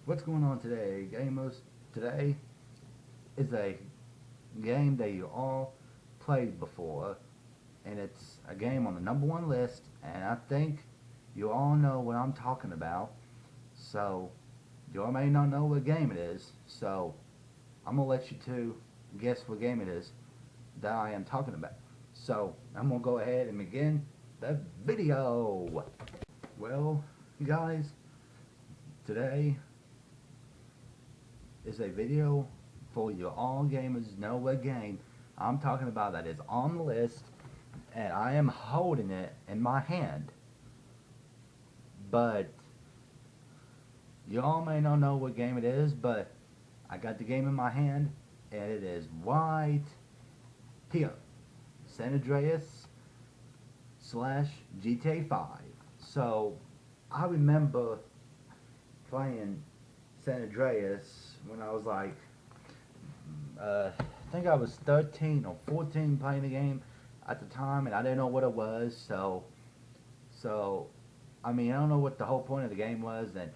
What's going on today, gamers? Today is a game that you all played before, and it's a game on the #1 list, and I think you all know what I'm talking about. So, you all may not know what game it is, so I'm going to let you two guess what game it is that I am talking about. So, I'm going to go ahead and begin the video. Well, guys, today is a video for you all gamers know what game I'm talking about that is on the list, and I am holding it in my hand. But you all may not know what game it is, but I got the game in my hand, and it is right here, San Andreas slash GTA 5. So I remember playing San Andreas when I was like, I think I was 13 or 14 playing the game at the time, and I didn't know what it was. So I mean, I don't know what the whole point of the game was, and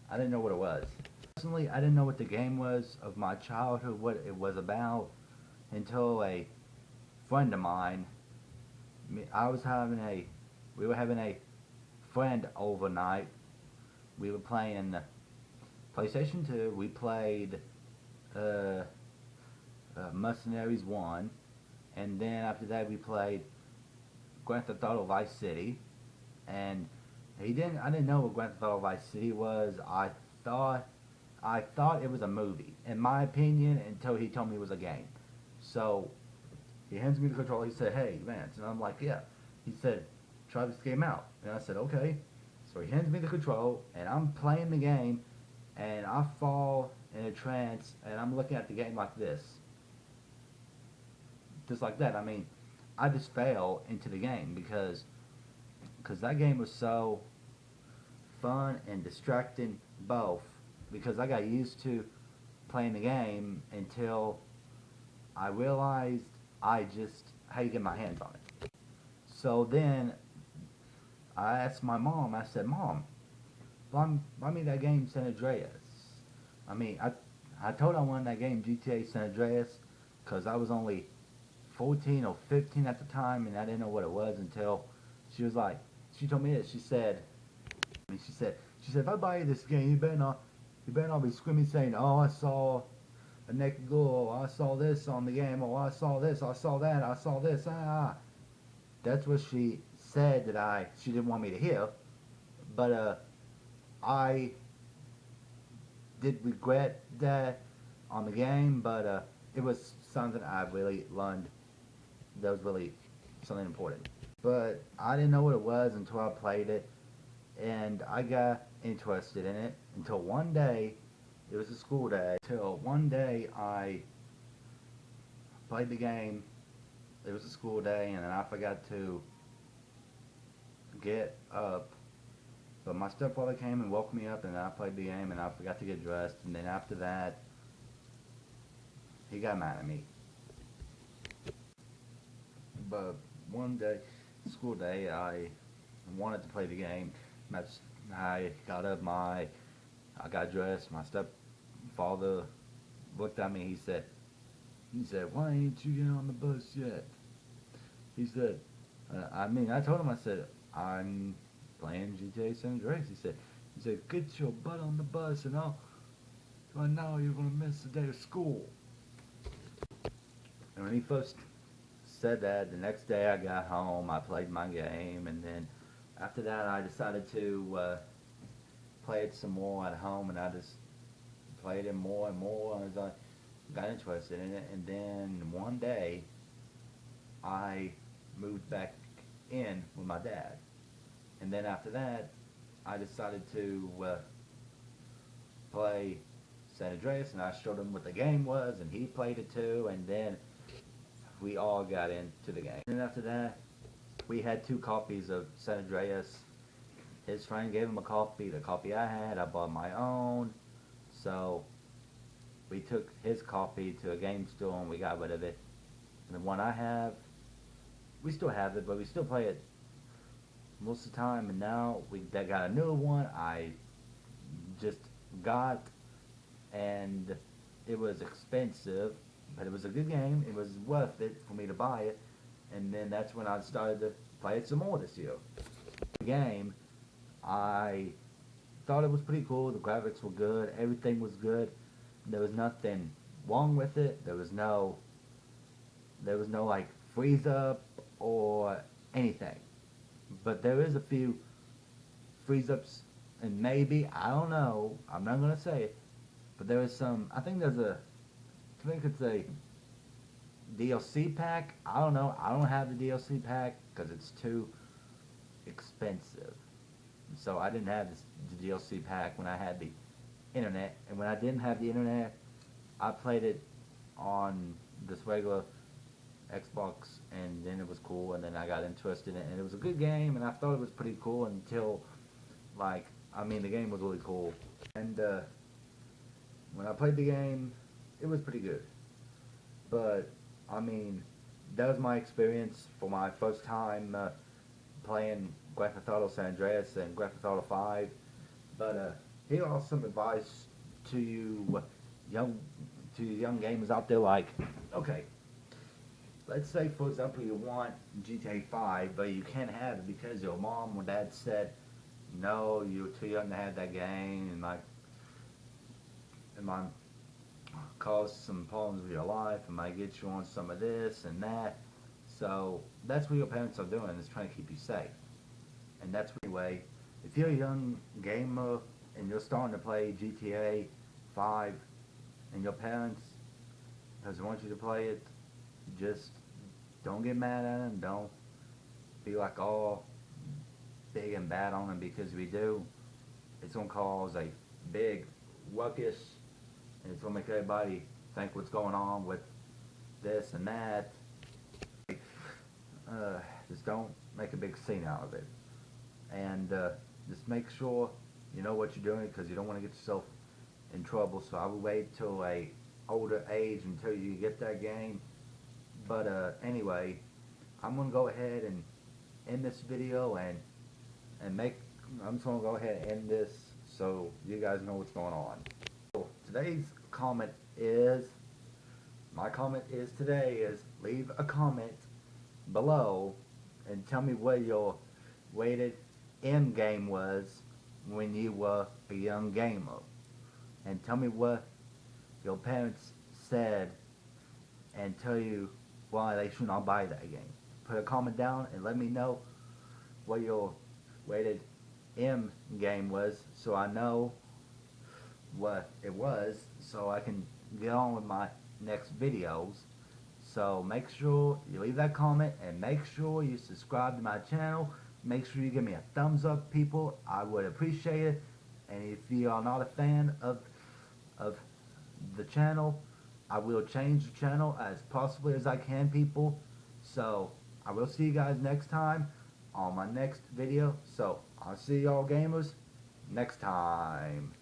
I didn't know what it was. Personally, I didn't know what the game was of my childhood, what it was about, until a friend of mine. We were having a friend overnight. We were playing PlayStation 2. We played Mercenaries 1, and then after that we played Grand Theft Auto Vice City. And I didn't know what Grand Theft Auto Vice City was. I thought it was a movie, in my opinion, until he told me it was a game. So he hands me the controller. He said, "Hey, Vance," and I'm like, "Yeah." He said, "Try this game out," and I said, "Okay." So he hands me the control, and I'm playing the game, and I fall in a trance, and I'm looking at the game like this, just like that. I mean, I just fell into the game because that game was so fun and distracting both, because I got used to playing the game until I realized how you get my hands on it. So then I asked my mom, I said, "Mom, buy me that game San Andreas." I mean, I told her I wanted that game GTA San Andreas because I was only 14 or 15 at the time, and I didn't know what it was until she told me this. She said, "If I buy you this game, you better not be screaming saying, 'Oh, I saw a naked girl, I saw this on the game, oh, I saw this, I saw that, I saw this, ah.'" That's what she said she didn't want me to hear. But I did regret that on the game, but it was something I really learned that was really something important. But I didn't know what it was until I played it, and I got interested in it until one day, it was a school day, till one day I played the game. It was a school day, and then I forgot to get up. But my stepfather came and woke me up, and I played the game, and I forgot to get dressed. And then after that, he got mad at me. But one day, school day, I wanted to play the game. I got up, I got dressed. My stepfather looked at me. He said, "Why ain't you get on the bus yet?" He said, I told him, I said, "I'm playing GTA San Andreas." He said, "Get your butt on the bus, and right now you're gonna miss the day of school." And when he first said that, the next day I got home, I played my game, and then after that I decided to play it some more at home, and I just played it more and more as I got interested in it. And then one day I moved back in with my dad, and then after that I decided to play San Andreas, and I showed him what the game was, and he played it too, and then we all got into the game. And after that, we had 2 copies of San Andreas. His friend gave him a copy. The copy I had, I bought my own. So we took his copy to a game store and we got rid of it. And the one I have, we still have it, but we still play it most of the time, and now they got a new one I just got, and it was expensive, but it was a good game. It was worth it for me to buy it, and then that's when I started to play it some more this year. The game, I thought it was pretty cool. The graphics were good. Everything was good. There was nothing wrong with it. There was no like freeze up or anything. But there is a few freeze ups, and maybe, I don't know, I'm not gonna say it, but there is some. I think it's a DLC pack. I don't know. I don't have the DLC pack because it's too expensive. So I didn't have the DLC pack when I had the internet, and when I didn't have the internet, I played it on this regular Xbox, and then it was cool, and then I got interested in it, and it was a good game, and I thought it was pretty cool until, like, I mean, the game was really cool, and when I played the game, it was pretty good, but, I mean, that was my experience for my first time playing Grand Theft Auto San Andreas and Grand Theft Auto 5, but here are some advice to you young gamers out there. Like, okay, let's say for example you want GTA 5, but you can't have it because your mom or dad said no, you're too young to have that game, and like it might cause some problems with your life, it might get you on some of this and that. So that's what your parents are doing, is trying to keep you safe. And that's anyway, if you're a young gamer and you're starting to play GTA 5 and your parents doesn't want you to play it, just don't get mad at them. Don't be like all big and bad on them, because if you do, it's going to cause a big ruckus, and it's going to make everybody think what's going on with this and that. Just don't make a big scene out of it, and just make sure you know what you're doing, because you don't want to get yourself in trouble. So I would wait till a older age until you get that game. But anyway, I'm gonna go ahead and end this video, and I'm just gonna go ahead and end this so you guys know what's going on. So today's comment is, my comment is today is, leave a comment below and tell me what your rated M game was when you were a young gamer, and tell me what your parents said and tell you why they should not buy that game. Put a comment down and let me know what your rated M game was, so I know what it was, so I can get on with my next videos. So make sure you leave that comment, and make sure you subscribe to my channel. Make sure you give me a thumbs up, people. I would appreciate it. And if you are not a fan of the channel, I will change the channel as possibly as I can, people. So I will see you guys next time on my next video. So I'll see y'all gamers next time.